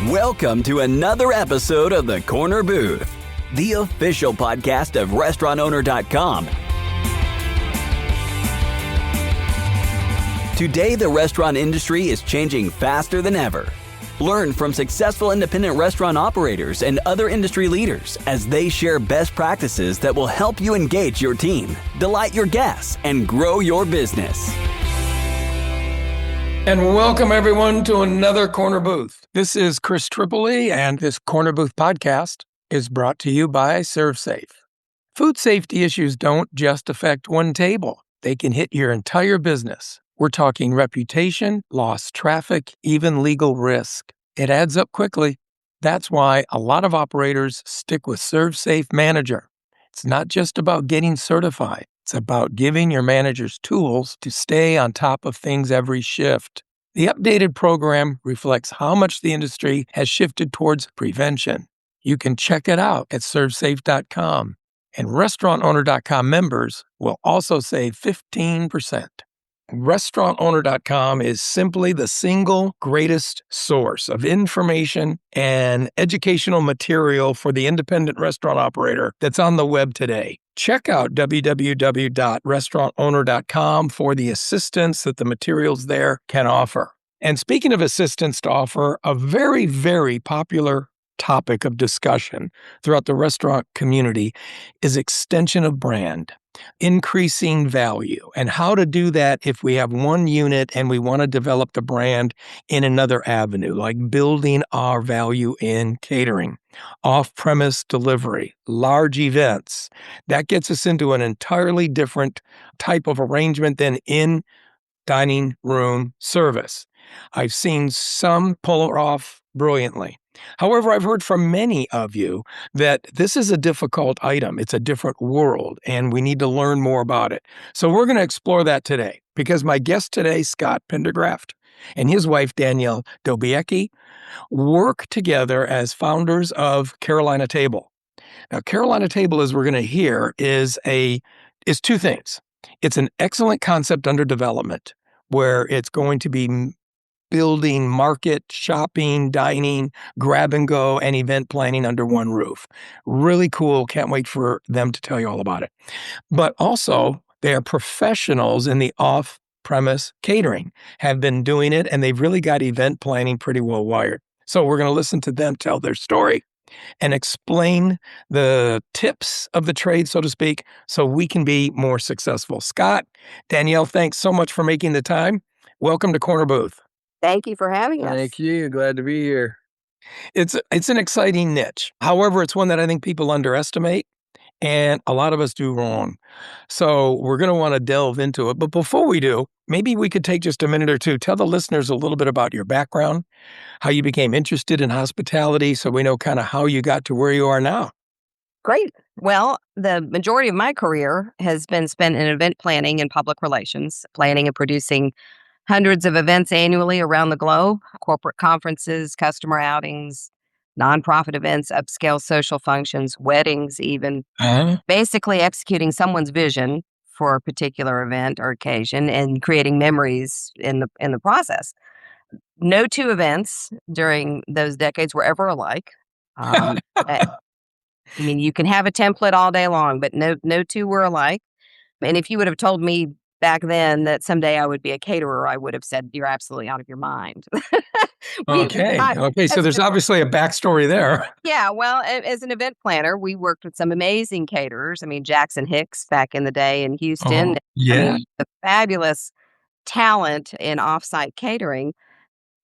Welcome to another episode of The Corner Booth, the official podcast of restaurantowner.com. Today, the restaurant industry is changing faster than ever. Learn from successful independent restaurant operators and other industry leaders as they share best practices that will help you engage your team, delight your guests, and grow your business. And welcome everyone to another Corner Booth. This is Chris Tripoli, and this Corner Booth podcast is brought to you by ServSafe. Food safety issues don't just affect one table. They can hit your entire business. We're talking reputation, lost traffic, even legal risk. It adds up quickly. That's why a lot of operators stick with ServSafe Manager. It's not just about getting certified. It's about giving your managers tools to stay on top of things every shift. The updated program reflects how much the industry has shifted towards prevention. You can check it out at servsafe.com. And restaurantowner.com members will also save 15%. Restaurantowner.com is simply the single greatest source of information and educational material for the independent restaurant operator that's on the web today. Check out www.restaurantowner.com for the assistance that the materials there can offer. And speaking of assistance to offer, a very, very popular topic of discussion throughout the restaurant community is extension of brand, increasing value, and how to do that if we have one unit and we want to develop the brand in another avenue, like building our value in catering, off-premise delivery, large events. That gets us into an entirely different type of arrangement than in dining room service. I've seen some pull it off brilliantly. However, I've heard from many of you that this is a difficult item. It's a different world, and we need to learn more about it. So we're going to explore that today because my guest today, Scott Pendergraft, and his wife, Danielle Dobiecki, work together as founders of Carolina Table. Now, Carolina Table, as we're going to hear, is two things. It's an excellent concept under development where it's going to be building market, shopping, dining, grab and go, and event planning under one roof. Really cool. Can't wait for them to tell you all about it. But also, they are professionals in the off-premise catering, have been doing it, and they've really got event planning pretty well wired. So we're going to listen to them tell their story and explain the tips of the trade, so to speak, so we can be more successful. Scott, Danielle, thanks so much for making the time. Welcome to Corner Booth. Thank you for having us. Thank you. Glad to be here. It's an exciting niche. However, it's one that I think people underestimate and a lot of us do wrong. So we're going to want to delve into it. But before we do, maybe we could take just a minute or two, tell the listeners a little bit about your background, how you became interested in hospitality, so we know kind of how you got to where you are now. Great. Well, the majority of my career has been spent in event planning and public relations, planning and producing hundreds of events annually around the globe, corporate conferences, customer outings, nonprofit events, upscale social functions, weddings even. Basically executing someone's vision for a particular event or occasion and creating memories in the process. No two events during those decades were ever alike. I mean, you can have a template all day long, but no two were alike. And if you would have told me back then that someday I would be a caterer, I would have said, you're absolutely out of your mind. Okay. So there's obviously a backstory there. Yeah. Well, as an event planner, we worked with some amazing caterers. I mean, Jackson Hicks back in the day in Houston. Yeah. The fabulous talent in offsite catering.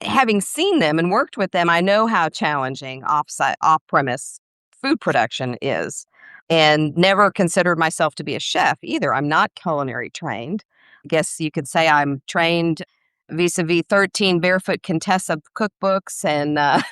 Having seen them and worked with them, I know how challenging off-premise food production is. And never considered myself to be a chef either. I'm not culinary trained. I guess you could say I'm trained vis-a-vis 13 Barefoot Contessa cookbooks and a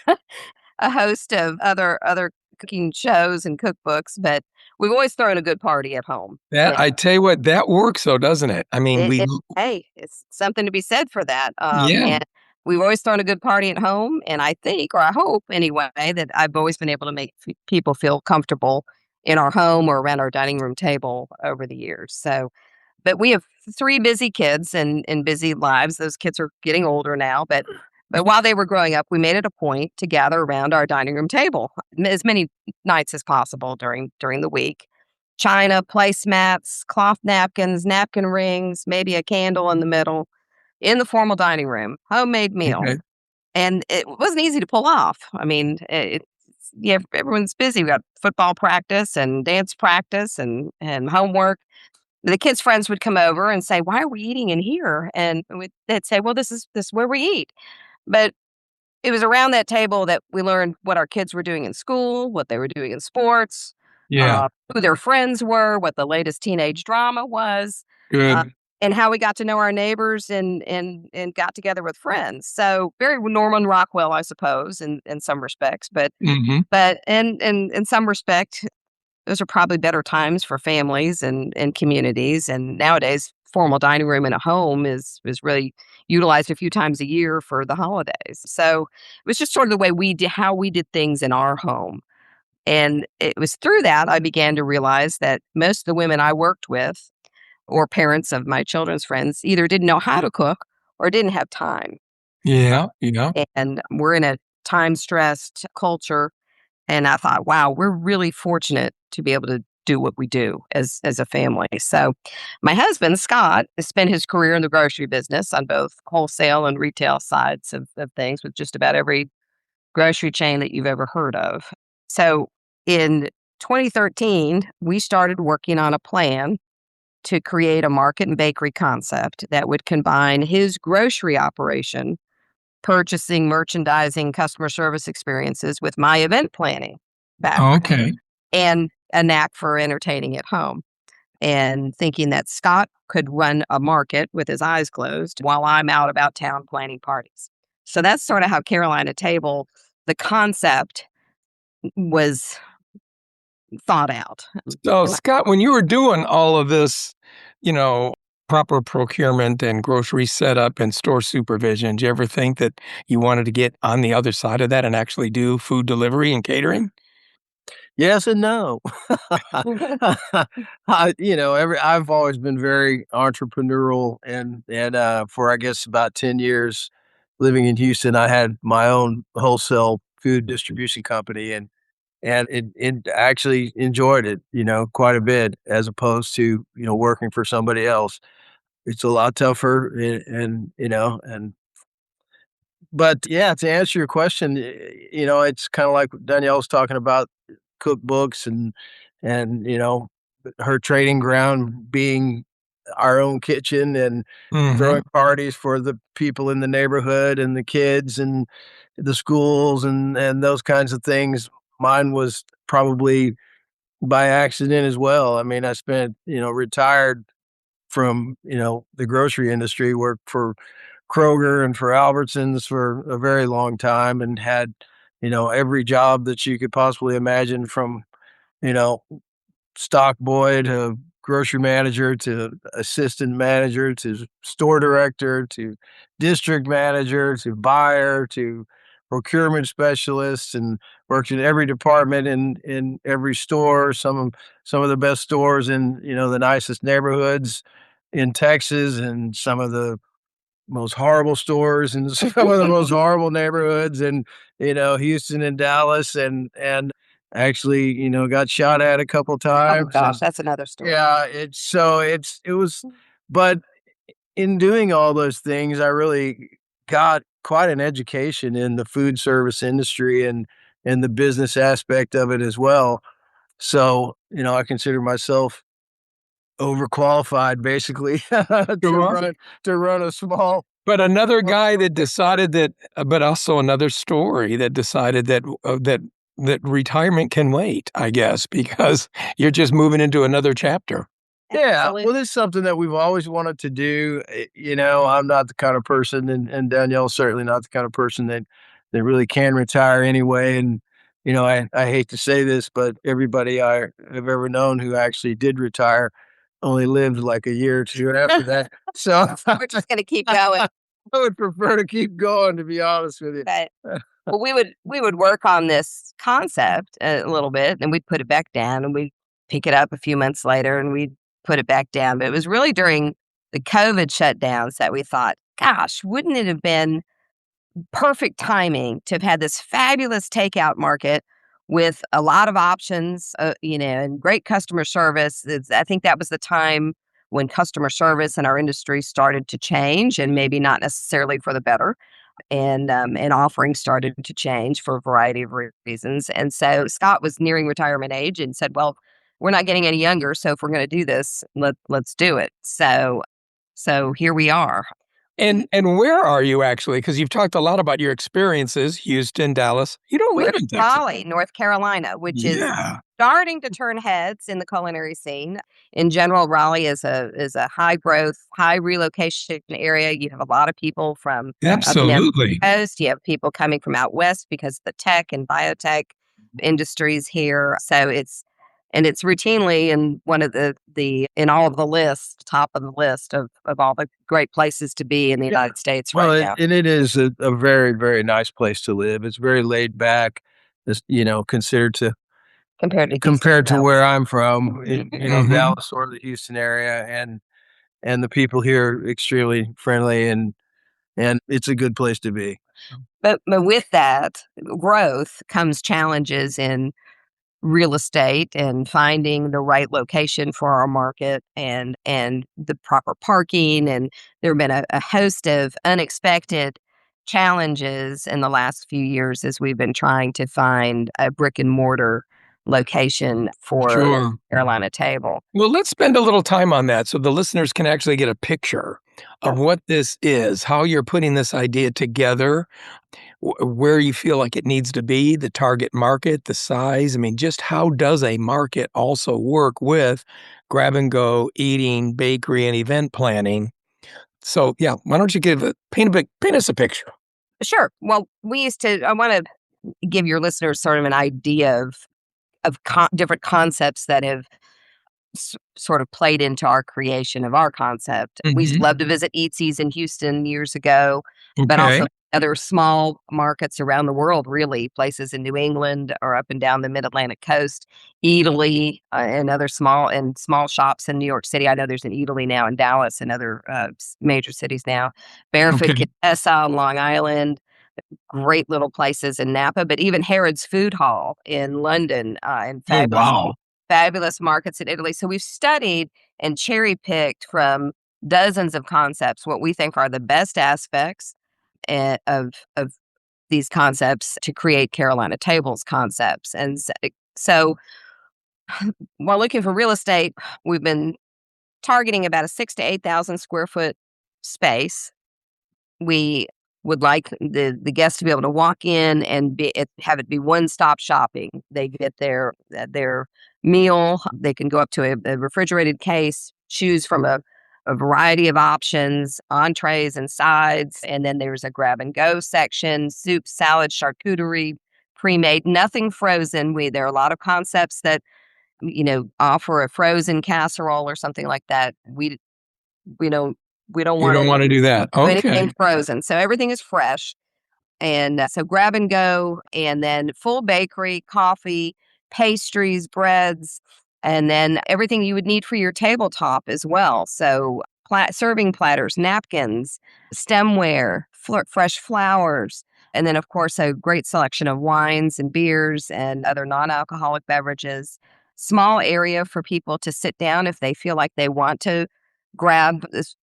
host of other cooking shows and cookbooks. But we've always thrown a good party at home. I tell you what, that works though, doesn't it? I mean, hey, it's something to be said for that. Yeah. And we've always thrown a good party at home. And I think, or I hope anyway, that I've always been able to make people feel comfortable in our home or around our dining room table over the years. So, but we have 3 busy kids and busy lives. Those kids are getting older now, but But while they were growing up, we made it a point to gather around our dining room table as many nights as possible during the week. China, placemats, cloth napkins, napkin rings, maybe a candle in the middle, in the formal dining room, homemade meals. Okay. And it wasn't easy to pull off. I mean, yeah, everyone's busy. We got football practice and dance practice and homework. The kids' friends would come over and say, "Why are we eating in here?" And they'd say, "Well, this is where we eat." But it was around that table that we learned what our kids were doing in school, what they were doing in sports, Yeah. who their friends were, what the latest teenage drama was, uh, Good. and how we got to know our neighbors and got together with friends. So very Norman Rockwell, I suppose, in some respects, Hmm. but in some respect, those are probably better times for families and communities. And nowadays, formal dining room in a home is really utilized a few times a year for the holidays. So it was just sort of the way we did how we did things in our home. And it was through that I began to realize that most of the women I worked with or parents of my children's friends either didn't know how to cook or didn't have time. Uh, Yeah. Yeah. and we're in a time stressed culture, and I thought, wow, we're really fortunate to be able to do what we do as a family. So my husband, Scott, has spent his career in the grocery business on both wholesale and retail sides of things with just about every grocery chain that you've ever heard of. So in 2013, we started working on a plan to create a market and bakery concept that would combine his grocery operation, purchasing, merchandising, customer service experiences with my event planning background Okay. and a knack for entertaining at home. And thinking that Scott could run a market with his eyes closed while I'm out about town planning parties. So that's sort of how Carolina Table, the concept was thought out. So, And Scott, when you were doing all of this, you know, proper procurement and grocery setup and store supervision, did you ever think that you wanted to get on the other side of that and actually do food delivery and catering? Yes and no. I've always been very entrepreneurial and for I guess about 10 years living in Houston, I had my own wholesale food distribution company and it actually enjoyed it, quite a bit as opposed to, working for somebody else. It's a lot tougher and but yeah, to answer your question, it's kind of like Danielle was talking about cookbooks and her trading ground being our own kitchen and Mhm. throwing parties for the people in the neighborhood and the kids and the schools and those kinds of things. Mine was probably by accident as well. I mean, I spent, retired from, the grocery industry, worked for Kroger and for Albertsons for a very long time and had, every job that you could possibly imagine from, you know, stock boy to grocery manager to assistant manager to store director to district manager to buyer to procurement specialist and worked in every department in every store, some of the best stores in, the nicest neighborhoods in Texas and some of the most horrible stores and some of the most horrible neighborhoods in, Houston and Dallas and actually, got shot at a couple oh times gosh, and that's another story. yeah, it was but in doing all those things, I really got quite an education in the food service industry and the business aspect of it as well. So, I consider myself overqualified basically Sure. to run a small But another guy that decided that but also another story that decided that retirement can wait, I guess, because you're just moving into another chapter. Yeah, Absolutely. well, it's something that we've always wanted to do. I'm not the kind of person, and Danielle's certainly not the kind of person that really can retire anyway. And I hate to say this, but everybody I have ever known who actually did retire only lived like a year or two after that. So We're just gonna keep going. I would prefer to keep going, to be honest with you. But well, we would work on this concept a little bit, and we'd put it back down, and we'd pick it up a few months later, and we'd put it back down. But it was really during the COVID shutdowns that we thought, gosh, wouldn't it have been perfect timing to have had this fabulous takeout market with a lot of options, and great customer service. I think that was the time when customer service in our industry started to change, and maybe not necessarily for the better. And offerings started to change for a variety of reasons. And so Scott was nearing retirement age and said, "Well, we're not getting any younger, so if we're going to do this, let's do it." So here we are. And where are you actually? Because you've talked a lot about your experiences, Houston, Dallas. You don't We're live in in Texas. Raleigh, North Carolina, which is Yeah. starting to turn heads in the culinary scene. In general, Raleigh is a high growth, high relocation area. You have a lot of people from up and down Absolutely. the coast. You have people coming from out west because of the tech and biotech industries here. It's routinely in one of the in all of the lists, top of the list of all the great places to be in the United States Well, right now. it is a very, very nice place to live. It's very laid back, considered to Compared to Houston. compared to So, where I'm from, Mhm. Dallas or the Houston area, and the people here are extremely friendly and it's a good place to be. but with that growth comes challenges in real estate and finding the right location for our market and the proper parking. And there have been a host of unexpected challenges in the last few years as we've been trying to find a brick and mortar location for Sure. Carolina Table. Well, let's spend a little time on that so the listeners can actually get a picture of Sure. what this is, how you're putting this idea together, where you feel like it needs to be, the target market, the size. I mean, just how does a market also work with grab and go eating, bakery, and event planning? So, yeah, why don't you paint us a picture? Sure. Well, I want to give your listeners sort of an idea of different concepts that have sort of played into our creation of our concept. We used to Mhm. love to visit Eatzi's in Houston years ago, but Okay. also other small markets around the world, really, places in New England or up and down the Mid-Atlantic coast, Italy, and other small shops in New York City. I know there's an Italy now in Dallas and other major cities now. Barefoot Okay. Contessa on Long Island, great little places in Napa, but even Harrods Food Hall in London, and Oh, wow. fabulous markets in Italy. So we've studied and cherry picked from dozens of concepts what we think are the best aspects of these concepts to create Carolina Tables concepts. And so while looking for real estate, we've been targeting about a 6 to 8,000 square foot space. We would like the guests to be able to walk in and have it be one-stop shopping. They get their meal. They can go up to a refrigerated case, choose from a variety of options, entrees and sides, and then there's a grab-and-go section, soup, salad, charcuterie, pre-made, nothing frozen. There are a lot of concepts that, offer a frozen casserole or something like that. We don't we don't You want don't to wanna do that. do Okay. anything frozen. So everything is fresh. And so grab and go, and then full bakery, coffee, pastries, breads, and then everything you would need for your tabletop as well. So serving platters, napkins, stemware, fresh flowers, and then, of course, a great selection of wines and beers and other non alcoholic beverages. Small area for people to sit down if they feel like they want to grab this,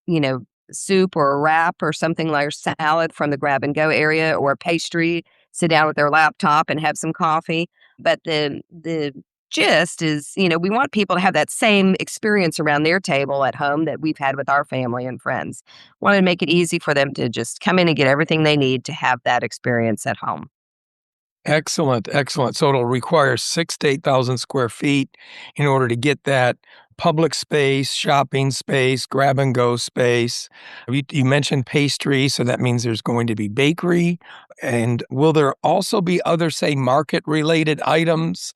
soup or a wrap or something like or salad from the grab and go area or a pastry, sit down with their laptop and have some coffee. But the gist is, we want people to have that same experience around their table at home that we've had with our family and friends. Want to make it easy for them to just come in and get everything they need to have that experience at home. Excellent, excellent. So it'll require 6 to 8,000 square feet in order to get that public space, shopping space, grab and go space. You mentioned pastry, so that means there's going to be bakery. And will there also be other, say, market-related items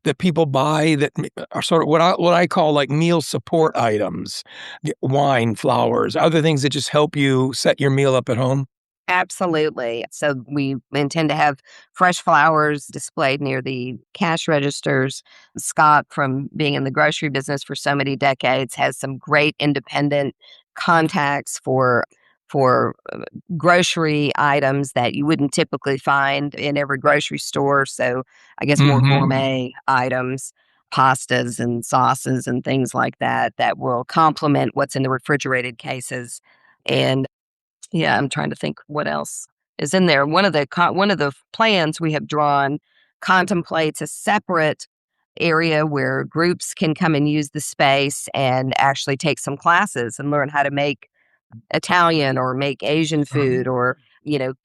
that people buy that are sort of what I call like meal support items, wine, flowers, other things that just help you set your meal up at home? Absolutely. So we intend to have fresh flowers displayed near the cash registers. Scott, from being in the grocery business for so many decades, has some great independent contacts for for grocery items that you wouldn't typically find in every grocery store. So I guess more gourmet items, pastas and sauces and things like that that will complement what's in the refrigerated cases. And yeah, I'm trying to think what else is in there. One of the plans we have drawn contemplates a separate area where groups can come and use the space and actually take some classes and learn how to make Italian or make Asian food or,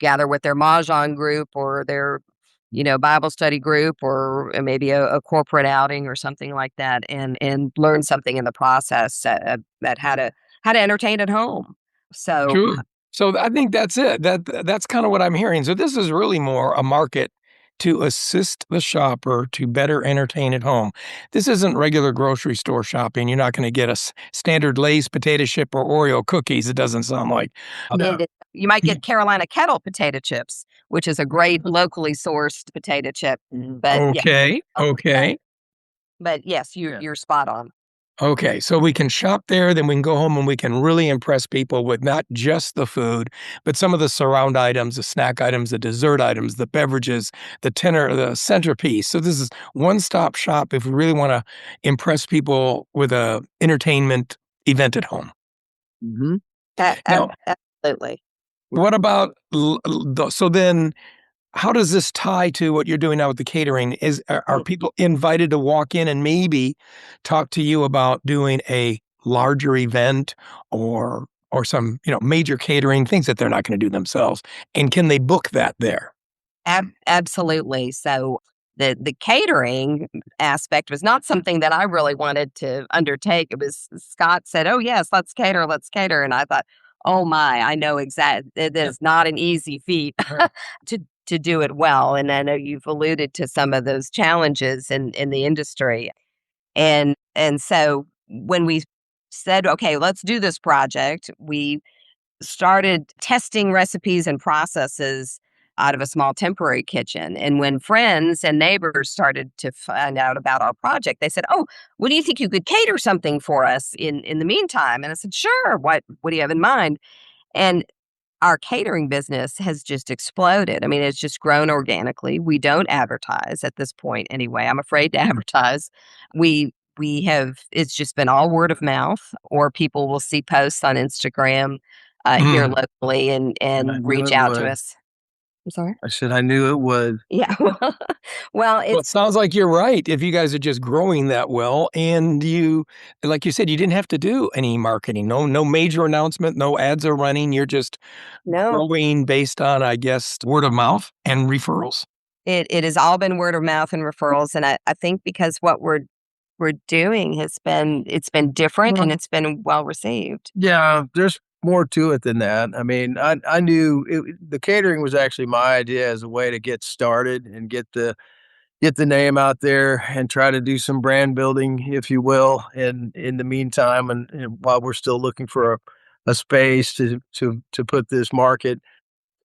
gather with their Mahjong group or their, Bible study group or maybe a corporate outing or something like that and learn something in the process that how to entertain at home. So Sure. So I think that's it. That's kind of what I'm hearing. So this is really more a market to assist the shopper to better entertain at home. This isn't regular grocery store shopping. You're not going to get a standard Lay's potato chip or Oreo cookies. It doesn't sound like. and you might get Carolina Kettle potato chips, which is a great locally sourced potato chip. But Okay. Okay. but yes, you're spot on. Okay, so we can shop there, then we can go home and we can really impress people with not just the food, but some of the surround items, the snack items, the dessert items, the beverages, the centerpiece. So this is one-stop shop if we really want to impress people with a entertainment event at home. Mm-hmm. Now, Absolutely. what about so then? How does this tie to what you're doing now with the catering? Are people invited to walk in and maybe talk to you about doing a larger event or some, major catering, things that they're not going to do themselves? And can they book that there? Absolutely. So the catering aspect was not something that I really wanted to undertake. It was Scott said, "Oh yes, let's cater," and I thought, "Oh my, I know exactly. It is not an easy feat to do it well." And I know you've alluded to some of those challenges in the industry, and so when we said, "Okay, let's do this project," we started testing recipes and processes out of a small temporary kitchen. And when friends and neighbors started to find out about our project, they said, "Oh, what do you think you could cater something for us in the meantime?" And I said, "Sure. What do you have in mind?" And our catering business has just exploded. I mean, it's just grown organically. We don't advertise at this point anyway. I'm afraid to advertise. We have it's just been all word of mouth, or people will see posts on Instagram here locally and reach out to us. I'm sorry? I said I knew it would. Yeah. Well, Well, it it's sounds like you're right. If you guys are just growing that well, and like you said, you didn't have to do any marketing, no major announcement, no ads are running. You're just no, growing based on, I guess, word of mouth and referrals. it has all been word of mouth and referrals. And I think because what we're doing it's been different and it's been well received. Yeah, there's more to it than that. I mean, I knew the catering was actually my idea as a way to get started and get the name out there and try to do some brand building, if you will, and in the meantime, and while we're still looking for a space to put this market.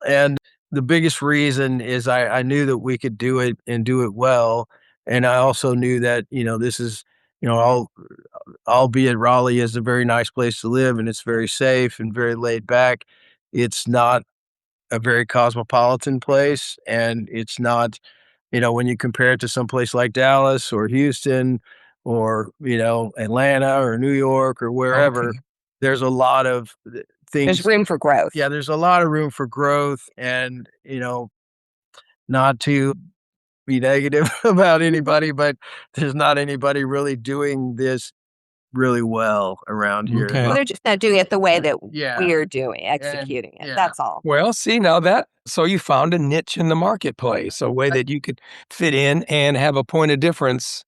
And the biggest reason is I knew that we could do it and do it well. And I also knew that, this is, albeit Raleigh is a very nice place to live and it's very safe and very laid back. It's not a very cosmopolitan place. And it's not, when you compare it to some place like Dallas or Houston or, Atlanta or New York or wherever, Okay. there's a lot of things. There's room for growth. Yeah, there's a lot of room for growth and, not to be negative about anybody, but there's not anybody really doing this really well around here. Okay. Well, they're just not doing it the way that Yeah. we're executing it. yeah. That's all. Well, see so you found a niche in the marketplace, a way that you could fit in and have a point of difference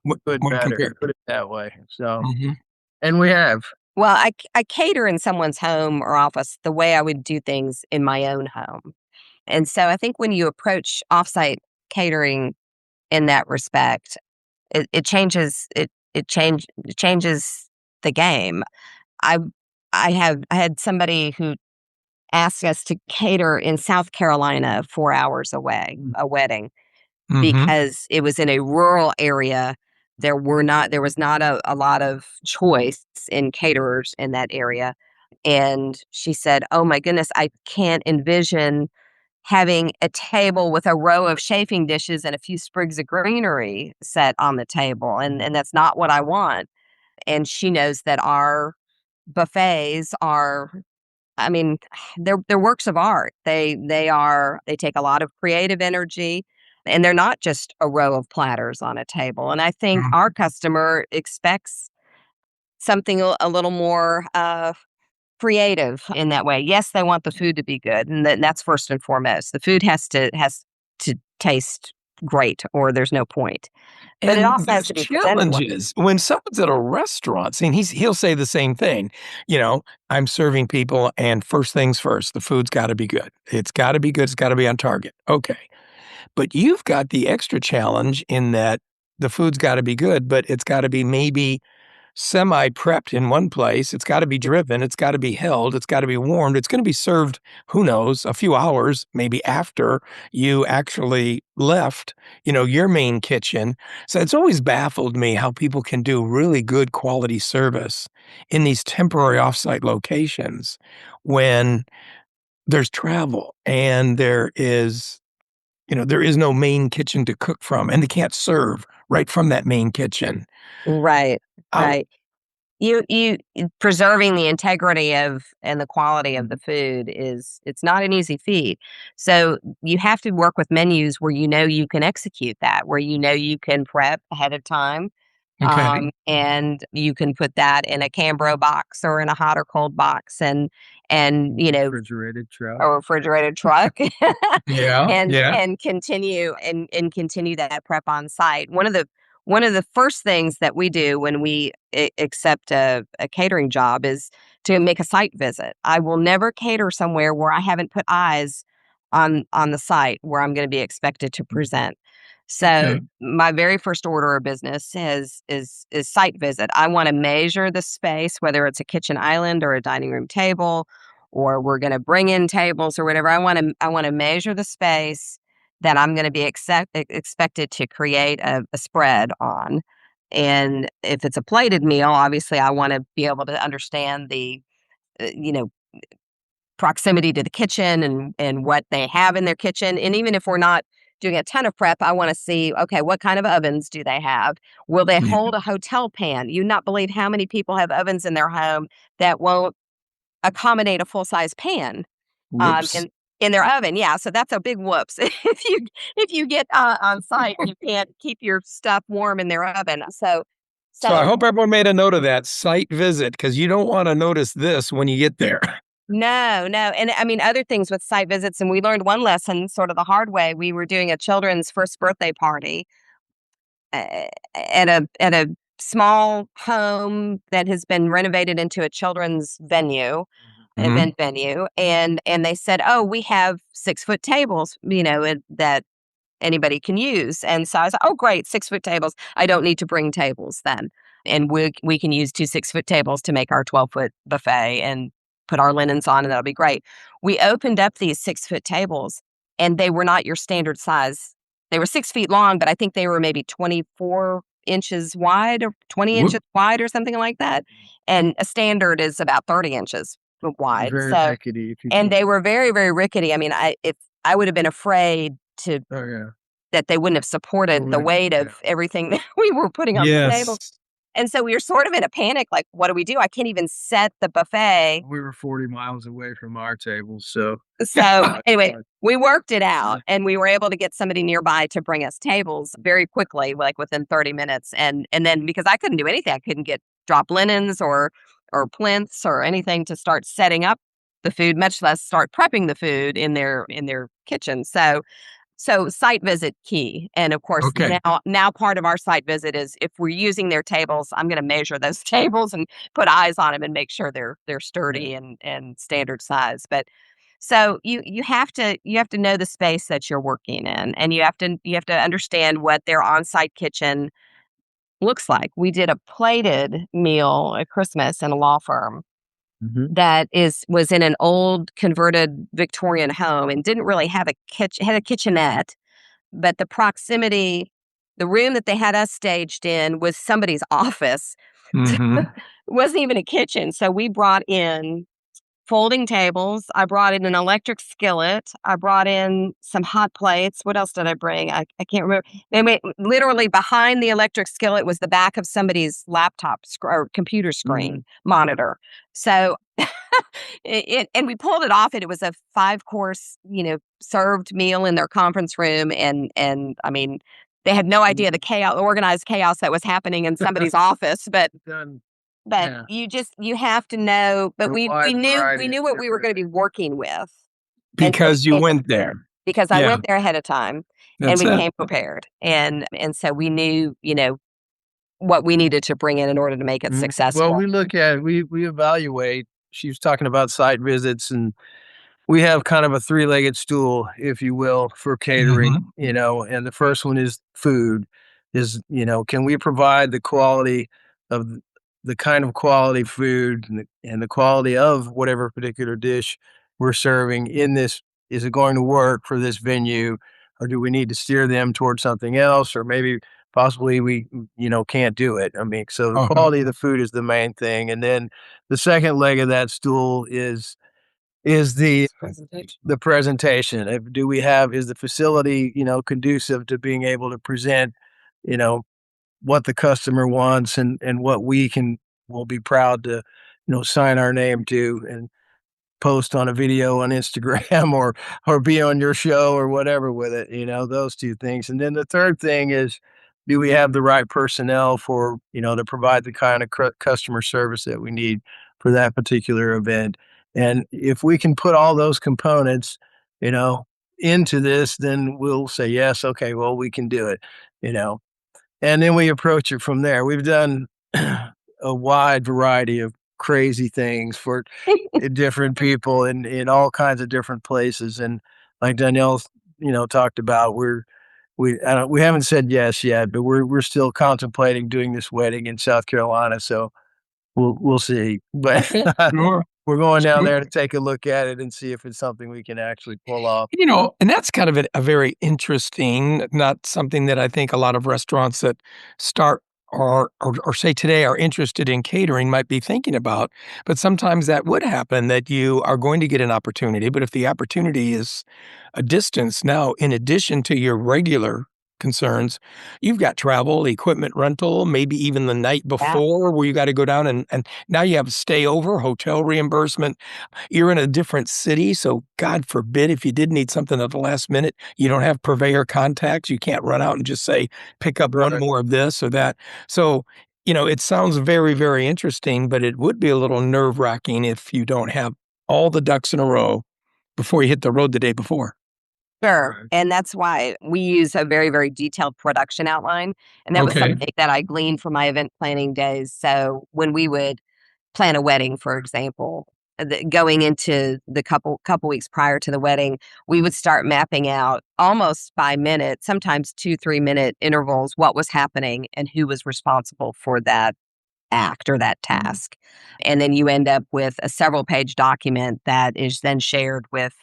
Good, when better, compared. put it that way. So, Mhm. and we have. Well, I cater in someone's home or office the way I would do things in my own home. And so I think when you approach offsite catering in that respect, it changes it changes the game. I I had somebody who asked us to cater in South Carolina 4 hours away, a wedding, Mhm. because it was in a rural area. There was not a lot of choice in caterers in that area. And she said, "Oh my goodness, I can't envision having a table with a row of chafing dishes and a few sprigs of greenery set on the table. And that's not what I want." And she knows that our buffets are, I mean, they're works of art. They take a lot of creative energy, and they're not just a row of platters on a table. And I think Mhm. our customer expects something a little more creative in that way. Yes, they want the food to be good, and that's first and foremost. The food has to taste great, or there's no point. But it And also has there's to be presented well. challenges when someone's at a restaurant, see, and he'll say the same thing, you know, "I'm serving people, and first things first, the food's gotta be good. It's gotta be good, it's gotta be on target." Okay. But you've got the extra challenge in that the food's gotta be good, but it's gotta be maybe semi-prepped in one place, it's gotta be driven, it's gotta be held, it's gotta be warmed, it's gonna be served, who knows, a few hours maybe after you actually left, your main kitchen. So it's always baffled me how people can do really good quality service in these temporary offsite locations when there's travel and there is no main kitchen to cook from, and they can't serve right from that main kitchen. Right, Uh, right. You preserving the integrity of and the quality of the food it's not an easy feat. So you have to work with menus where you know you can execute that, where you know you can prep ahead of time, okay. and you can put that in a Cambro box or in a hot or cold box, and Refrigerated truck. a refrigerated truck, Yeah, yeah. and continue that prep on site. One of the first things that we do when we accept a catering job is to make a site visit. I will never cater somewhere where I haven't put eyes on the site where I'm going to be expected to present. So Okay. my very first order of business is site visit. I want to measure the space, whether it's a kitchen island or a dining room table, or we're going to bring in tables or whatever. I want to measure the space that I'm going to be expected to create a spread on. And if it's a plated meal, obviously I want to be able to understand the you know proximity to the kitchen and what they have in their kitchen. And even if we're not doing a ton of prep, I want to see, okay, what kind of ovens do they have? Will they Yeah. hold a hotel pan? You not believe how many people have ovens in their home that won't accommodate a full size pan Whoops. in their oven. Yeah, so that's a big whoops. If you get on site, you can't keep your stuff warm in their oven. So So I so hope everyone made a note of that site visit because you don't wanna notice this when you get there. no, no, and I mean other things with site visits, and we learned one lesson sort of the hard way. We were doing a children's first birthday party at a small home that has been renovated into a children's venue, Mhm. event venue, and they said, "Oh, we have 6-foot tables, that anybody can use." And so I was like, "Oh, great, 6-foot tables. I don't need to bring tables then. And we can use 2 6-foot tables to make our 12-foot buffet and put our linens on, and that'll be great." We opened up these 6-foot tables, and they were not your standard size. They were 6 feet long, but I think they were maybe 24 inches wide or 20 Whoop. inches wide or something like that. And a standard is about 30 inches wide. Very So, rickety. If you and they were very, very rickety. I mean, if I would have been afraid to Oh yeah. that they wouldn't have supported the Would weight yeah. of everything that we were putting on the table. Yes. And so we were sort of in a panic, like, what do we do? I can't even set the buffet. We were 40 miles away from our table, so So uh, anyway, uh, we worked it yeah. out and we were able to get somebody nearby to bring us tables very quickly, like within 30 minutes. And then because I couldn't do anything, I couldn't get drop linens or plinths or anything to start setting up the food, much less start prepping the food in their kitchen. So site visit key. And of course, Okay. now part of our site visit is if we're using their tables, I'm going to measure those tables and put eyes on them and make sure they're sturdy and standard size. But so you have to know the space that you're working in, and you have to understand what their on-site kitchen looks like. We did a plated meal at Christmas in a law firm Mhm. that was in an old converted Victorian home and didn't really have a kitchen, had a kitchenette, but the room that they had us staged in was somebody's office. Mhm. It wasn't even a kitchen. So we brought in folding tables. I brought in an electric skillet. I brought in some hot plates. What else did I bring? I can't remember. Literally behind the electric skillet was the back of somebody's laptop or computer screen monitor. So and we pulled it off, and it was a 5-course, served meal in their conference room. And I mean, they had no idea the organized chaos that was happening in somebody's office, but Yeah. you have to know, but A we wide knew variety of what we were going to be working with. And so Because you went there. because I Yeah, went there ahead of time, and that's we it. came prepared. And so we knew, what we needed to bring in order to make it Well, successful. we look at we evaluate. She was talking about site visits, and we have kind of a three-legged stool, if you will, for catering, Mhm. and the first one is food. Can we provide the quality of the kind of quality food and the quality of whatever particular dish we're serving in this? Is it going to work for this venue, or do we need to steer them towards something else, or maybe possibly we, can't do it? I mean, so the Uh-huh. quality of the food is the main thing, and then the second leg of that stool is the presentation. Do we have is the facility, conducive to being able to present, you know, what the customer wants and what will be proud to, sign our name to and post on a video on Instagram or be on your show or whatever with it, those two things. And then the third thing is, do we have the right personnel for, to provide the kind of customer service that we need for that particular event? And if we can put all those components, you know, into this, then we'll say, yes, okay, well, we can do it, you know. And then we approach it from there. We've done a wide variety of crazy things for different people in all kinds of different places. And like Danielle, talked about, we haven't said yes yet, but we're still contemplating doing this wedding in South Carolina. So we'll see. But Sure, we're going down sure. there to take a look at it and see if it's something we can actually pull off. And that's kind of a very interesting, not something that I think a lot of restaurants that start or say today are interested in catering might be thinking about. But sometimes that would happen that you are going to get an opportunity, but if the opportunity is a distance now, in addition to your regular concerns, you've got travel, equipment rental, maybe even the night Yeah. before where you got to go down and now you have stay over, hotel reimbursement. You're in a different city, so God forbid if you did need something at the last minute, you don't have purveyor contacts. You can't run out and just say, pick up one Right. more of this or that. So, it sounds very, very interesting, but it would be a little nerve-wracking if you don't have all the ducks in a row before you hit the road the day before. Sure. Right. And that's why we use a very, very detailed production outline. And that was Okay. something that I gleaned from my event planning days. So when we would plan a wedding, for example, going into the couple weeks prior to the wedding, we would start mapping out almost by minute, sometimes 2-3 minute intervals, what was happening and who was responsible for that act or that task. And then you end up with a several page document that is then shared with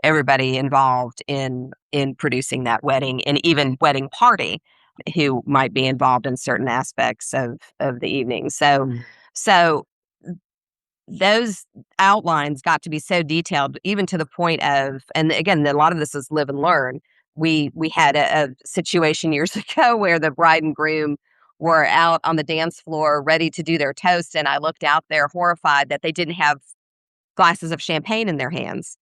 everybody involved in producing that wedding, and even wedding party who might be involved in certain aspects of the evening. So those outlines got to be so detailed, even to the point of, and again, a lot of this is live and learn. We had a situation years ago where the bride and groom were out on the dance floor ready to do their toast, and I looked out there horrified that they didn't have glasses of champagne in their hands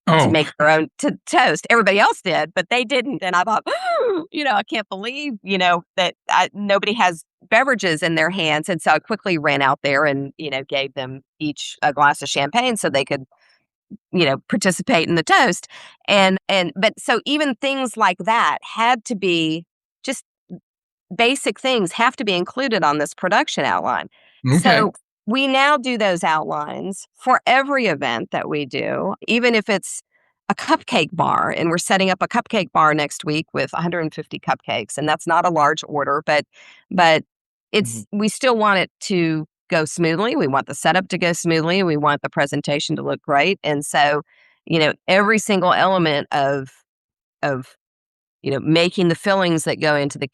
to Oh, make their own toast. Everybody else did, but they didn't. And I thought, I can't believe, that nobody has beverages in their hands. And so I quickly ran out there and, gave them each a glass of champagne so they could, participate in the toast. But so even things like that had to be just basic things have to be included on this production outline. okay. So we now do those outlines for every event that we do, even if it's a cupcake bar and we're setting up a cupcake bar next week with 150 cupcakes. And that's not a large order, but we still want it to go smoothly. We want the setup to go smoothly. We want the presentation to look great. And so, every single element of making the fillings that go into the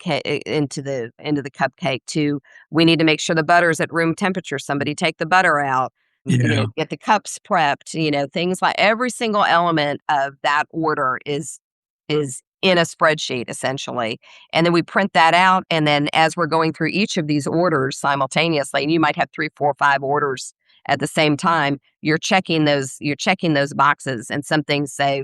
into the cupcake, to we need to make sure the butter's at room temperature. Somebody take the butter out. Yeah. get the cups prepped, things like every single element of that order is in a spreadsheet essentially. And then we print that out. And then as we're going through each of these orders simultaneously, and you might have 3, 4, 5 orders at the same time, you're checking those boxes. And some things say,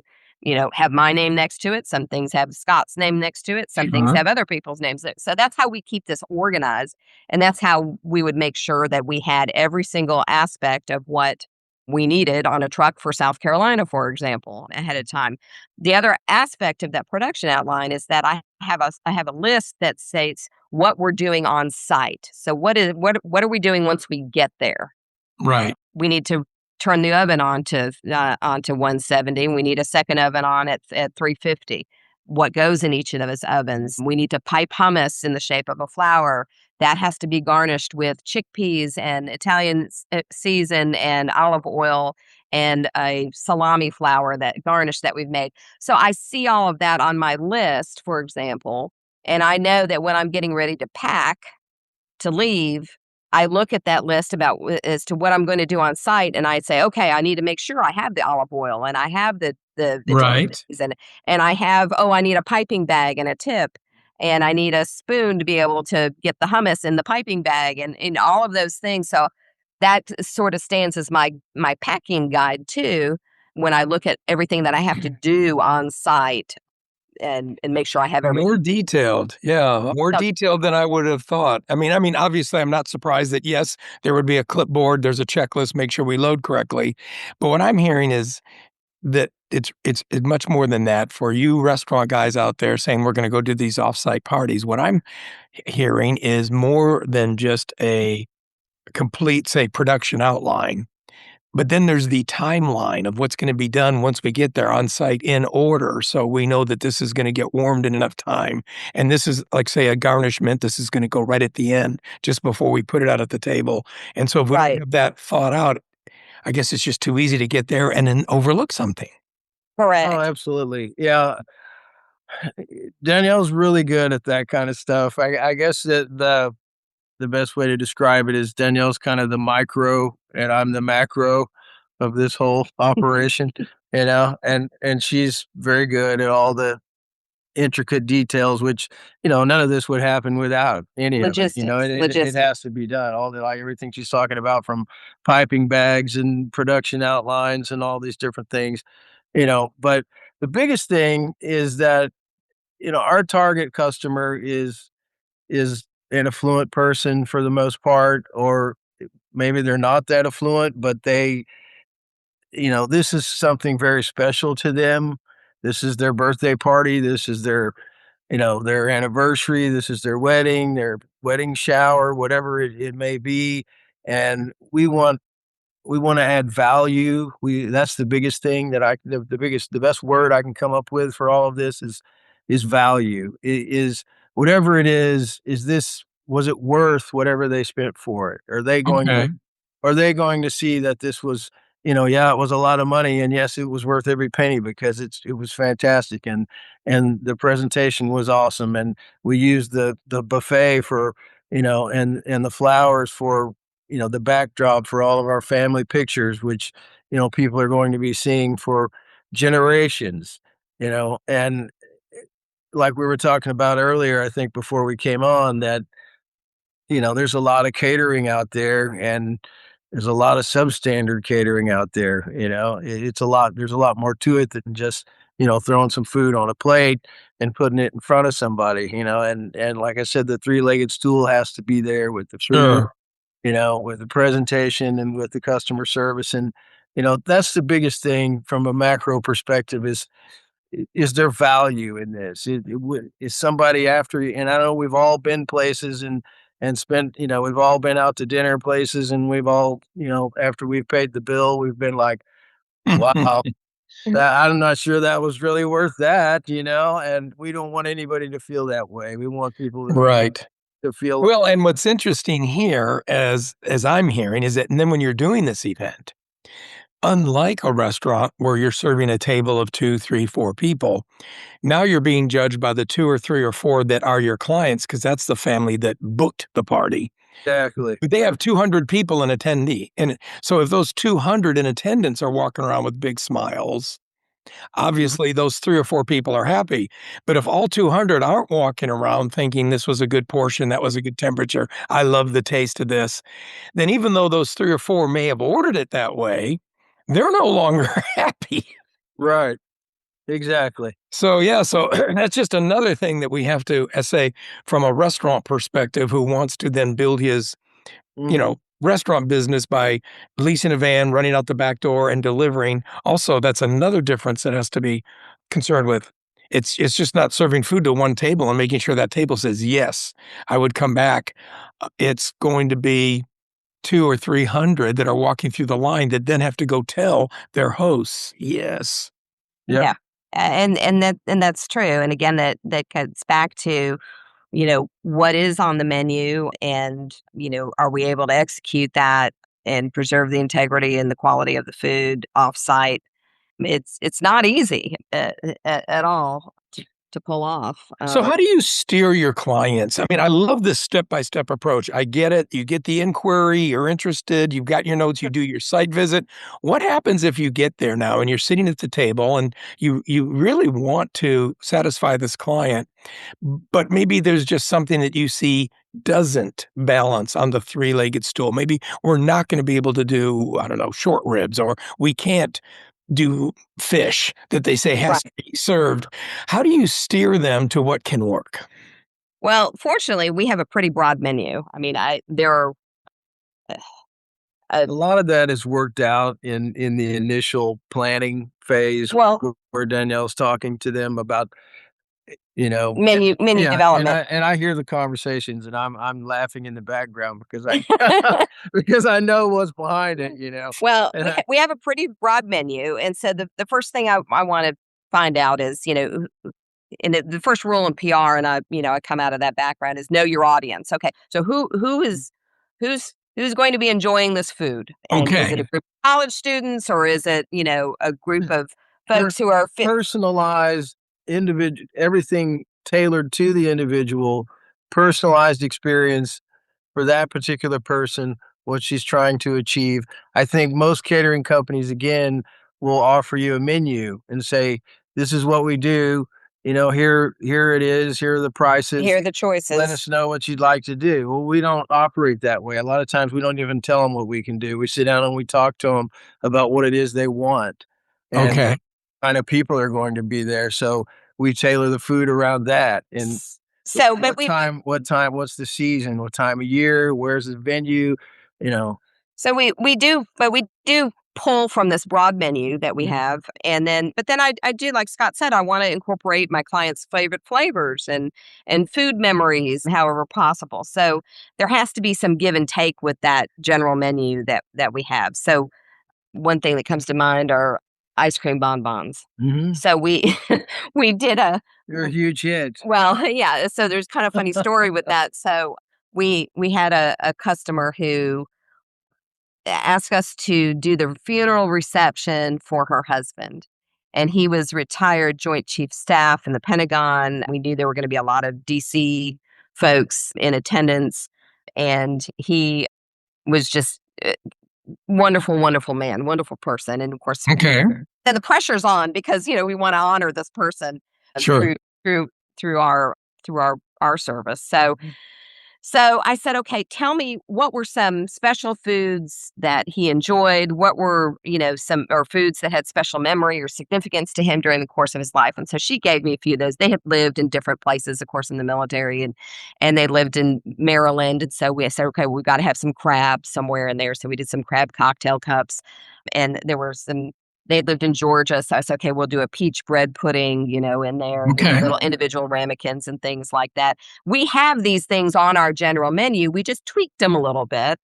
have my name next to it. Some things have Scott's name next to it. Some things Sure. have other people's names. So that's how we keep this organized. And that's how we would make sure that we had every single aspect of what we needed on a truck for South Carolina, for example, ahead of time. The other aspect of that production outline is that I have a list that states what we're doing on site. So what are we doing once we get there? Right. We need to turn the oven on to 170. We need a second oven on at 350. What goes in each of those ovens? We need to pipe hummus in the shape of a flower. That has to be garnished with chickpeas and Italian season and olive oil and a salami flour that we've made. So I see all of that on my list, for example, and I know that when I'm getting ready to pack to leave, I look at that list as to what I'm going to do on site, and I say, okay, I need to make sure I have the olive oil and I have the Right. vitamins and I need a piping bag and a tip, and I need a spoon to be able to get the hummus in the piping bag and all of those things. So that sort of stands as my packing guide too, when I look at everything that I have to do on site and make sure I have everything. More detailed. Yeah. More So- detailed than I would have thought. I mean, obviously I'm not surprised that yes, there would be a clipboard, there's a checklist, make sure we load correctly. But what I'm hearing is that it's much more than that for you restaurant guys out there saying we're going to go do these offsite parties. What I'm hearing is more than just a complete, say, production outline. But then there's the timeline of what's going to be done once we get there on site in order. So we know that this is going to get warmed in enough time. And this is like, say, a garnishment. This is going to go right at the end, just before we put it out at the table. And so if we Right. don't have that thought out, I guess it's just too easy to get there and then overlook something. Correct. Oh, absolutely. Yeah. Danielle's really good at that kind of stuff. I guess that the best way to describe it is Danielle's kind of the micro and I'm the macro of this whole operation, and she's very good at all the intricate details, which, none of this would happen without any of it. It has to be done. All the, like, everything she's talking about, from piping bags and production outlines and all these different things, but the biggest thing is that, our target customer is an affluent person for the most part, or maybe they're not that affluent, but this is something very special to them. This is their birthday party. This is their anniversary. This is their wedding shower, whatever it may be. And we want to add value. That's the biggest thing that the best word I can come up with for all of this is value. Is whatever it is was it worth whatever they spent for it? Okay. Are they going to see that this was, yeah, it was a lot of money, and yes, it was worth every penny because it was fantastic, and the presentation was awesome, and we used the buffet for, and the flowers for, the backdrop for all of our family pictures, which, people are going to be seeing for generations, and like we were talking about earlier, I think before we came on, that, there's a lot of catering out there, and there's a lot of substandard catering out there. There's a lot more to it than just, throwing some food on a plate and putting it in front of somebody, and like I said, the three-legged stool has to be there with the food, Sure. with the presentation and with the customer service. And, that's the biggest thing from a macro perspective is there value in this? Is somebody after you? And I know we've all been places and spent, we've all been out to dinner places, and we've all, after we've paid the bill, we've been like, wow, I'm not sure that was really worth that, and we don't want anybody to feel that way. We want people Right. to feel, Well, and what's interesting here, as I'm hearing, is that and then when you're doing this event, unlike a restaurant where you're serving a table of 2, 3, 4 people, now you're being judged by the 2 or 3 or 4 that are your clients, because that's the family that booked the party. Exactly. But they have 200 people in attendee. And so if those 200 in attendance are walking around with big smiles, Mhm. obviously those 3 or 4 people are happy. But if all 200 aren't walking around thinking this was a good portion, that was a good temperature, I love the taste of this, then even though those 3 or 4 may have ordered it that way, they're no longer happy. Right. Exactly. So, yeah, so that's just another thing that we have to say from a restaurant perspective who wants to then build his, Mhm. restaurant business by leasing a van, running out the back door, and delivering. Also, that's another difference that has to be concerned with. It's just not serving food to one table and making sure that table says, "Yes, I would come back." It's going to be 2 or 300 that are walking through the line that then have to go tell their hosts, "Yes." Yep. Yeah. And that's true. And again, that cuts back to, what is on the menu and, are we able to execute that and preserve the integrity and the quality of the food offsite? It's not easy at all to pull off. So how do you steer your clients? I mean, I love this step-by-step approach. I get it. You get the inquiry, you're interested, you've got your notes, you do your site visit. What happens if you get there now and you're sitting at the table and you really want to satisfy this client, but maybe there's just something that you see doesn't balance on the three-legged stool. Maybe we're not going to be able to do, I don't know, short ribs, or we can't do fish that they say has Right. to be served. How do you steer them to what can work? Well, fortunately, we have a pretty broad menu. I mean, there are A lot of that is worked out in the initial planning phase well, where Danielle's talking to them about, menu yeah, and development. I hear the conversations and I'm laughing in the background because I because I know what's behind it, Well, and I we have a pretty broad menu, and so the first thing I want to find out is, and the first rule in PR, and I come out of that background, is know your audience. Okay, so who's going to be enjoying this food, and is it a Okay. group of college students, or is it a group of per folks who are fit? personalized individual everything tailored to the individual, personalized experience for that particular person, what she's trying to achieve. I think most catering companies, again, will offer you a menu and say, "This is what we do. Here it is. Here are the Here prices. are the Let choices. us know what you'd like to do." Well, we don't operate that way. A lot of times, we don't even tell them what we can do. We sit down and we talk to them about what it is they want and Okay. kind of people are going to be there. So we tailor the food around that. And So, but what's the season, what time of year, where's the venue, you know? we do pull from this broad menu that we have, and then I do, like Scott said, I want to incorporate my clients' favorite flavors and food memories, however possible. So there has to be some give and take with that general menu that we have. So one thing that comes to mind are ice cream bonbons. Mhm. So we we did a You're a huge hit. well, yeah. So there's kind of funny story with that. So we had a customer who asked us to do the funeral reception for her husband. And he was retired Joint Chief Staff in the Pentagon. We knew there were going to be a lot of DC folks in attendance. And he was just wonderful, wonderful man, wonderful person. And of course, Okay. then the pressure's on because we want to honor this person Sure. through through our our service. So I said, okay, tell me what were some special foods that he enjoyed? What were, some or foods that had special memory or significance to him during the course of his life? And so she gave me a few of those. They had lived in different places, of course, in the military, and they lived in Maryland. And so we said, okay, we got to have some crab somewhere in there. So we did some crab cocktail cups, and there were some. They had lived in Georgia, so I said, okay, we'll do a peach bread pudding, in there, and Okay. little individual ramekins and things like that. We have these things on our general menu. We just tweaked them a little bit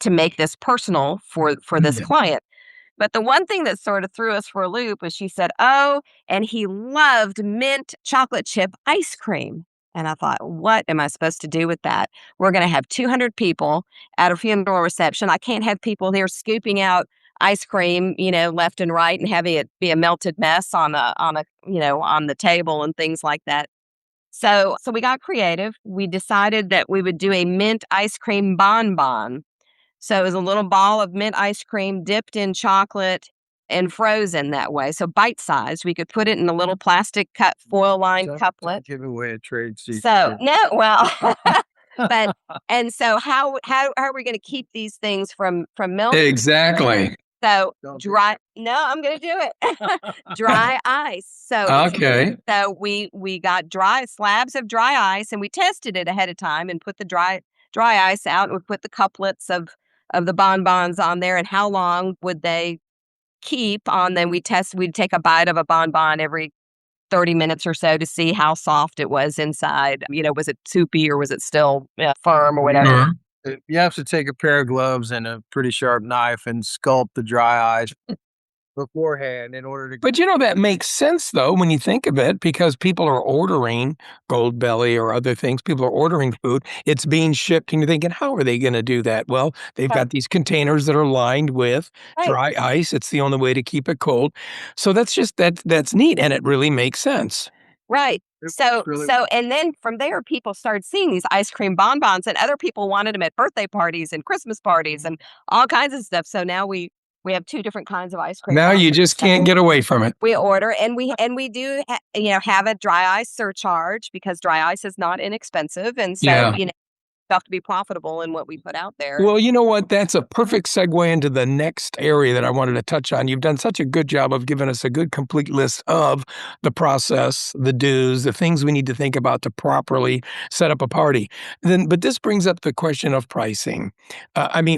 to make this personal for this Yeah. client. But the one thing that sort of threw us for a loop was she said, "Oh, and he loved mint chocolate chip ice cream." And I thought, what am I supposed to do with that? We're going to have 200 people at a funeral reception. I can't have people here scooping out ice cream, left and right, and having it be a melted mess on the table and things like that. So we got creative. We decided that we would do a mint ice cream bonbon. So it was a little ball of mint ice cream dipped in chocolate and frozen that way. So bite sized. We could put it in a little plastic cut foil lined couplet. Give away a trade secret. So no, well, but and so how are we going to keep these things from melting? Exactly. So Don't do dry. No, I'm going to do it. Dry ice. Okay. So we got dry slabs of dry ice, and we tested it ahead of time and put the dry ice out, and we put the couplets of the bonbons on there, and how long would they keep on. Then we'd take a bite of a bonbon every 30 minutes or so to see how soft it was inside. Was it soupy or was it still firm or whatever? Sure. You have to take a pair of gloves and a pretty sharp knife and sculpt the dry ice beforehand in order to. But that makes sense though when you think of it, because people are ordering Gold Belly or other things. People are ordering food. It's being shipped, and you're thinking, how are they going to do that? Well, they've got these containers that are lined with dry ice. It's the only way to keep it cold. So that's neat, and it really makes sense. Right. It's So, really- and then from there, people started seeing these ice cream bonbons, and other people wanted them at birthday parties and Christmas parties and all kinds of stuff. So now we have two different kinds of ice cream. Now you bonbons. just can't get away from it. We order, and we do have a dry ice surcharge because dry ice is not inexpensive, and so Yeah. we have to be profitable in what we put out there. Well, you know what? That's a perfect segue into the next area that I wanted to touch on. You've done such a good job of giving us a good, complete list of the process, the do's, the things we need to think about to properly set up a party. But this brings up the question of pricing.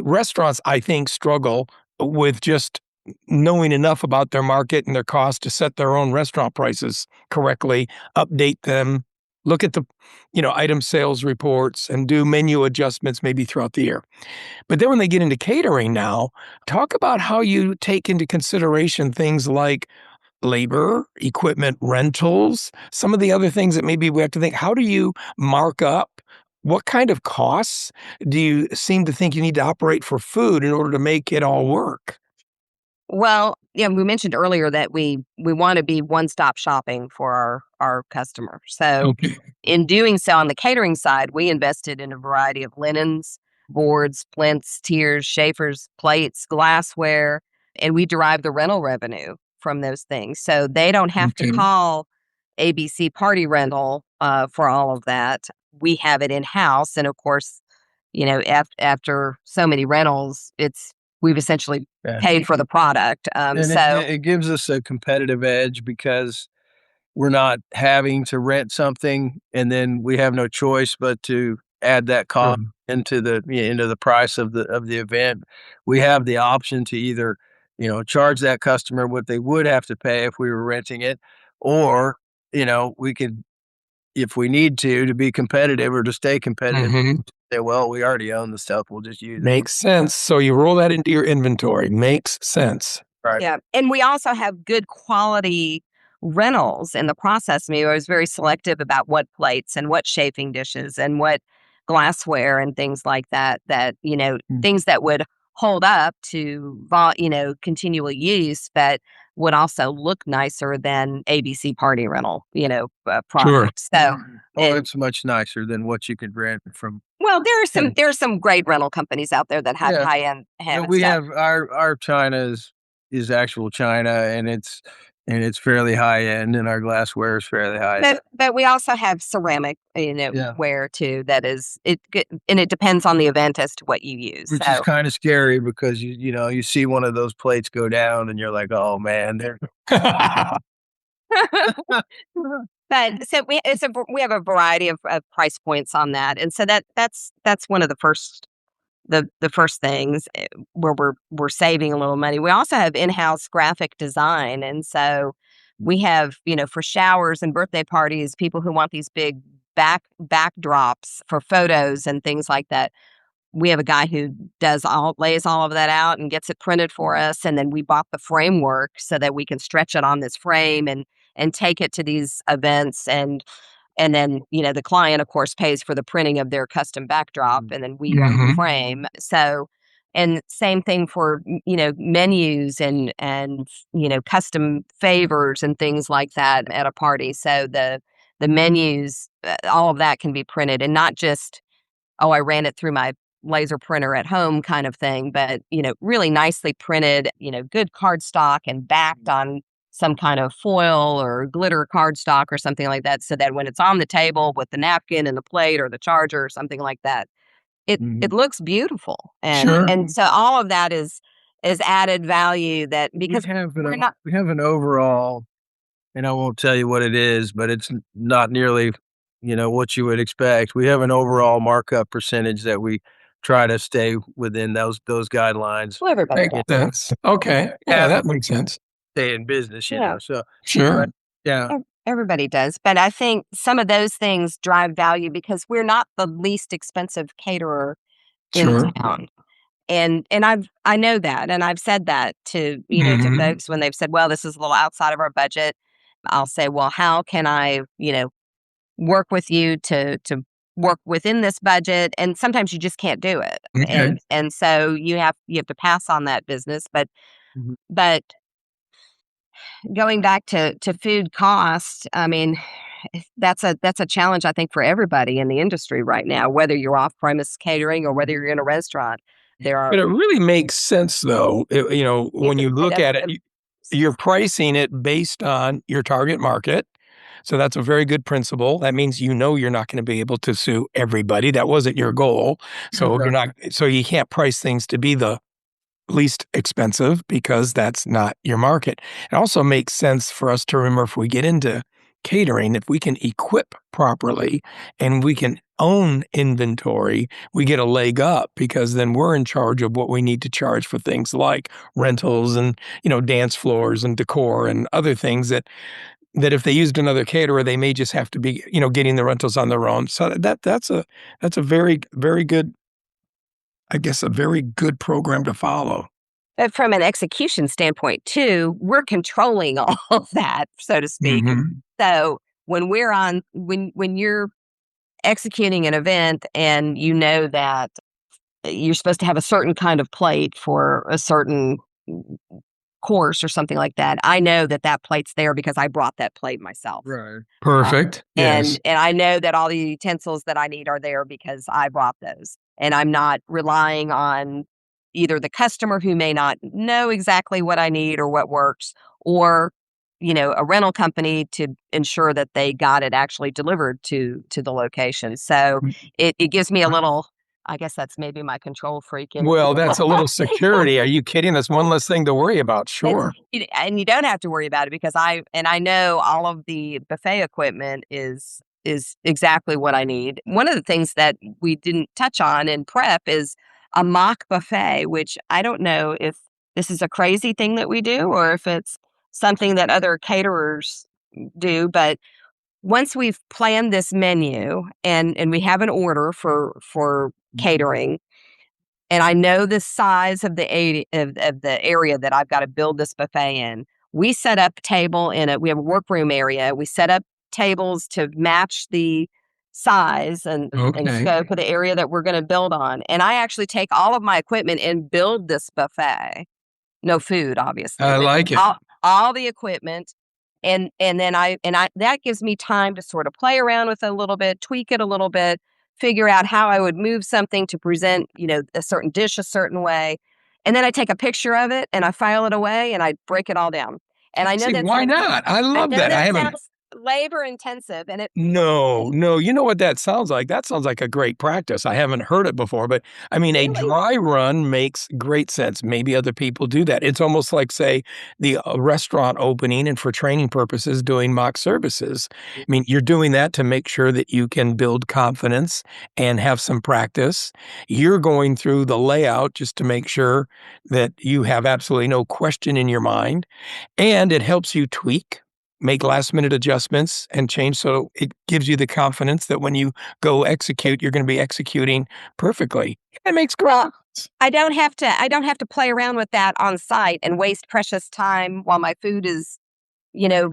Restaurants, I think, struggle with just knowing enough about their market and their cost to set their own restaurant prices correctly, update them, look at the item sales reports, and do menu adjustments maybe throughout the year. But then when they get into catering now, talk about how you take into consideration things like labor, equipment rentals, some of the other things that maybe we have to think. How do you mark up? What kind of costs do you seem to think you need to operate for food in order to make it all work? Well, we mentioned earlier that we want to be one-stop shopping for our customer. So Okay. in doing so, on the catering side, we invested in a variety of linens, boards, plinths, tiers, chafers, plates, glassware, and we derive the rental revenue from those things. So they don't have to Okay. call ABC Party Rental for all of that. We have it in-house, and of course, after so many rentals, we've essentially Yeah. paid for the product. And it gives us a competitive edge because we're not having to rent something and then we have no choice but to add that cost into the price of the event. We have the option to either charge that customer what they would have to pay if we were renting it, or we could, if we need to be competitive or to stay competitive, Mhm. say, well, we already own the stuff, we'll just use it. Makes sense. So you roll that into your inventory. Makes sense. Right. Yeah. And we also have good quality rentals in the process. I was very selective about what plates and what chafing dishes and what glassware and things like that, things that would hold up to, continual use, but would also look nicer than ABC Party Rental, products. So, It's much nicer than what you could rent from. well, there's some great rental companies out there that have Yeah. high-end And we stuff. have our china is actual china, and it's fairly high end, and our glassware is fairly high. But we also have ceramic, Yeah. ware too. That is and it depends on the event as to what you use. Which So, is kind of scary because you see one of those plates go down and you're like, oh man, they're but so we have a variety of price points on that, and so that's one of the first things where we're saving a little money. We also have in-house graphic design, and so we have for showers and birthday parties, people who want these big backdrops for photos and things like that. We have a guy who lays all of that out and gets it printed for us, and then we bought the framework so that we can stretch it on this frame and take it to these events, and then the client of course pays for the printing of their custom backdrop, and then we own the frame. So, and same thing for menus and custom favors and things like that at a party. So the menus, all of that can be printed, and not just, oh, I ran it through my laser printer at home kind of thing, but, really nicely printed, good cardstock and backed on some kind of foil or glitter cardstock or something like that, so that when it's on the table with the napkin and the plate or the charger or something like that, it looks beautiful. And Sure. and so all of that is added value that We because have we're not. an overall, and I won't tell you what it is, but it's not nearly, what you would expect. We have an overall markup percentage that we try to stay within those guidelines. Well, everybody Makes does. sense. Okay. Yeah, that makes sense. Stay in business, Yeah. So, Sure. but yeah, Everybody does, but I think some of those things drive value because we're not the least expensive caterer in Sure. town. And I know that, and I've said that to, to Mhm. folks when they've said, "Well, this is a little outside of our budget." I'll say, "Well, how can I, work with you to work within this budget?" And sometimes you just can't do it. Okay. And so you have to pass on that business, Mhm. but going back to food cost, I mean, that's a challenge I think for everybody in the industry right now, whether you're off-premise catering or whether you're in a restaurant. There are But it really makes sense though, when you it look does- at it, you're pricing it based on your target market. So that's a very good principle. That means you're not gonna be able to sue everybody. That wasn't your goal. So you're Okay. not so you can't price things to be the least expensive because that's not your market. It also makes sense for us to remember if we get into catering, if we can equip properly and we can own inventory, we get a leg up because then we're in charge of what we need to charge for things like rentals and, dance floors and decor and other things that if they used another caterer, they may just have to be, getting the rentals on their own. So that's a very, very good, I guess, a very good program to follow. But from an execution standpoint too, we're controlling all of that, so to speak. Mhm. So when you're executing an event and you know that you're supposed to have a certain kind of plate for a certain course or something like that, I know that that plate's there because I brought that plate myself. Right. Perfect. Yes. And I know that all the utensils that I need are there because I brought those. And I'm not relying on either the customer who may not know exactly what I need or what works, or a rental company to ensure that they got it actually delivered to the location. So it gives me a little, I guess that's maybe my control freak. Well, that's a little security. Are you kidding? That's one less thing to worry about. Sure. And you don't have to worry about it because I know all of the buffet equipment is exactly what I need. One of the things that we didn't touch on in prep is a mock buffet, which I don't know if this is a crazy thing that we do or if it's something that other caterers do, but once we've planned this menu and we have an order for catering, and I know the size of of the area that I've got to build this buffet in. We set up we have a workroom area. We set up tables to match the size and Okay. scope of the area that we're going to build on. And I actually take all of my equipment and build this buffet. No food, obviously, I but like it. all the equipment. And then I that gives me time to sort of play around with it a little bit, tweak it a little bit, figure out how I would move something to present, a certain dish a certain way. And then I take a picture of it and I file it away and I break it all down. And I know See, that why not? I I love know that. I that haven't. sounds labor intensive and it No. You know what that sounds like? That sounds like a great practice. I haven't heard it before, but I mean, a really dry run makes great sense. Maybe other people do that. It's almost like, say, the restaurant opening and for training purposes doing mock services. I mean, you're doing that to make sure that you can build confidence and have some practice. You're going through the layout just to make sure that you have absolutely no question in your mind. And it helps you tweak, make last minute adjustments and change. So it gives you the confidence that when you go execute, you're going to be executing perfectly. It makes great well, sense. I don't have to play around with that on site and waste precious time while my food is, you know,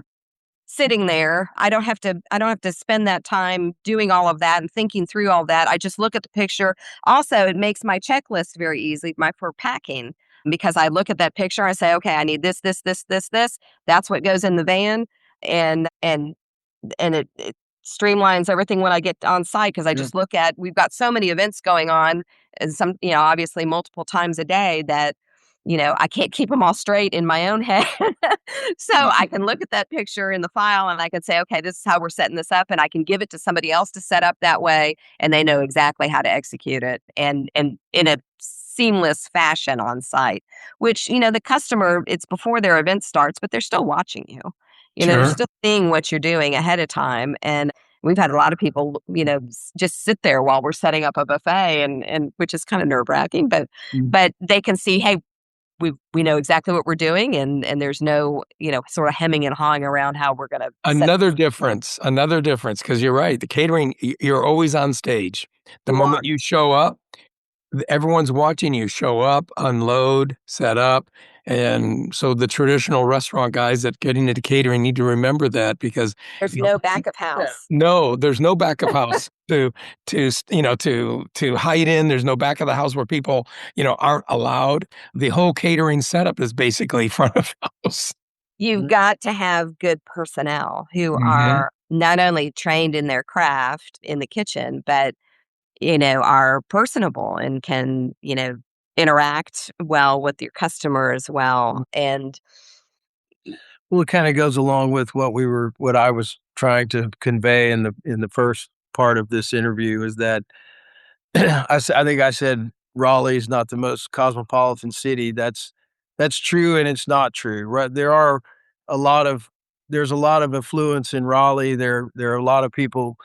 sitting there. I don't have to spend that time doing all of that and thinking through all that. I just look at the picture. Also, it makes my checklist very easy for packing because I look at that picture, I say, okay, I need this, this, this, this, this. That's what goes in the van. And it streamlines everything when I get on site because I just look at, we've got so many events going on and some, obviously multiple times a day that, I can't keep them all straight in my own head. So I can look at that picture in the file and I can say, okay, this is how we're setting this up. And I can give it to somebody else to set up that way. And they know exactly how to execute it and in a seamless fashion on site, which, the customer, it's before their event starts, but they're still watching you. They're Sure. still seeing what you're doing ahead of time. And we've had a lot of people, just sit there while we're setting up a buffet and which is kind of nerve-wracking, but they can see, hey, we know exactly what we're doing and there's no, sort of hemming and hawing around how we're going to Another difference, because you're right. The catering, you're always on stage. The moment you show up, everyone's watching you show up, unload, set up. And so the traditional restaurant guys that get into catering need to remember that because there's no back of house. no, there's no back of house to hide in. There's no back of the house where people, aren't allowed. The whole catering setup is basically front of house. You've got to have good personnel who are not only trained in their craft in the kitchen, but are personable and can, interact well with your customer as well. And Well, it kind of goes along with what I was trying to convey in the first part of this interview is that I think I said Raleigh is not the most cosmopolitan city. That's true, and it's not true. Right? There's a lot of affluence in Raleigh. There are a lot of people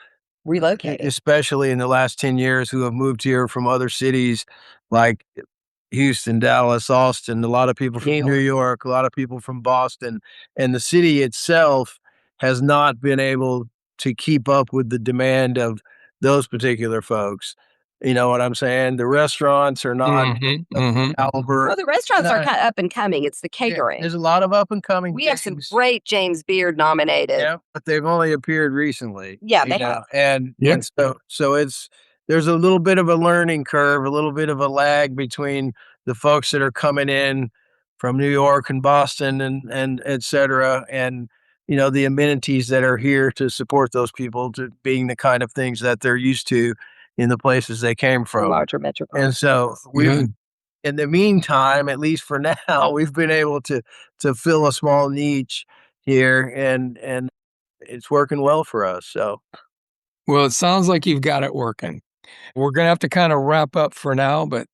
relocated, especially in the last 10 years, who have moved here from other cities like Houston, Dallas, Austin, a lot of people from New York, a lot of people from Boston, and the city itself has not been able to keep up with the demand of those particular folks. You know what I'm saying? The restaurants are not caliber. Well, the restaurants are up and coming. It's the catering. There's a lot of up and coming. We have some great James Beard nominated. Yeah, but they've only appeared recently. Yeah, they have. And so there's a little bit of a learning curve, a little bit of a lag between the folks that are coming in from New York and Boston and et cetera, and the amenities that are here to support those people to being the kind of things that they're used to in the places they came from. Larger metropolitan. And so in the meantime, at least for now, we've been able to fill a small niche here and it's working well for us. So, well, it sounds like you've got it working. We're going to have to kind of wrap up for now, but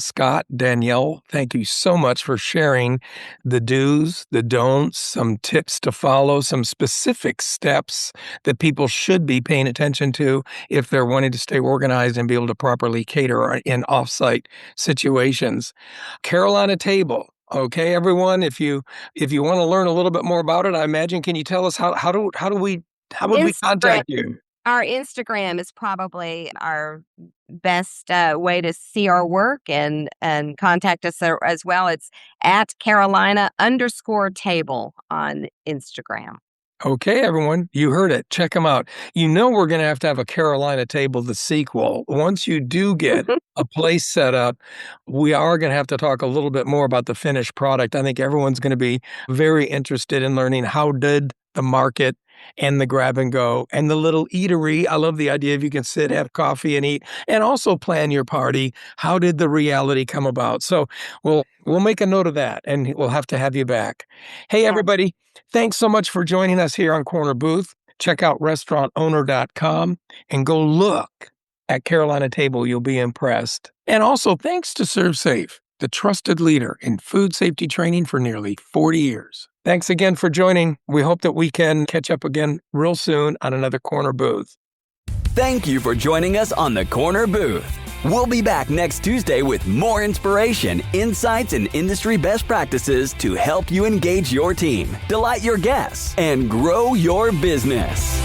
Scott, Danielle, thank you so much for sharing the do's, the don'ts, some tips to follow, some specific steps that people should be paying attention to if they're wanting to stay organized and be able to properly cater in offsite situations. Carolina Table. Okay, everyone, if you want to learn a little bit more about it, I imagine, can you tell us how would we contact you? Our Instagram is probably our best way to see our work and contact us as well. It's at Carolina_table on Instagram. Okay, everyone, you heard it. Check them out. We're going to have a Carolina Table, the sequel. Once you do get a place set up, we are going to have to talk a little bit more about the finished product. I think everyone's going to be very interested in learning how did the market and the grab and go and the little eatery. I love the idea if you can sit, have coffee and eat and also plan your party. How did the reality come about? So we'll make a note of that and we'll have to have you back. Hey, everybody, thanks so much for joining us here on Corner Booth. Check out restaurantowner.com and go look at Carolina Table. You'll be impressed. And also thanks to ServeSafe, the trusted leader in food safety training for nearly 40 years. Thanks again for joining. We hope that we can catch up again real soon on another Corner Booth. Thank you for joining us on the Corner Booth. We'll be back next Tuesday with more inspiration, insights, and industry best practices to help you engage your team, delight your guests, and grow your business.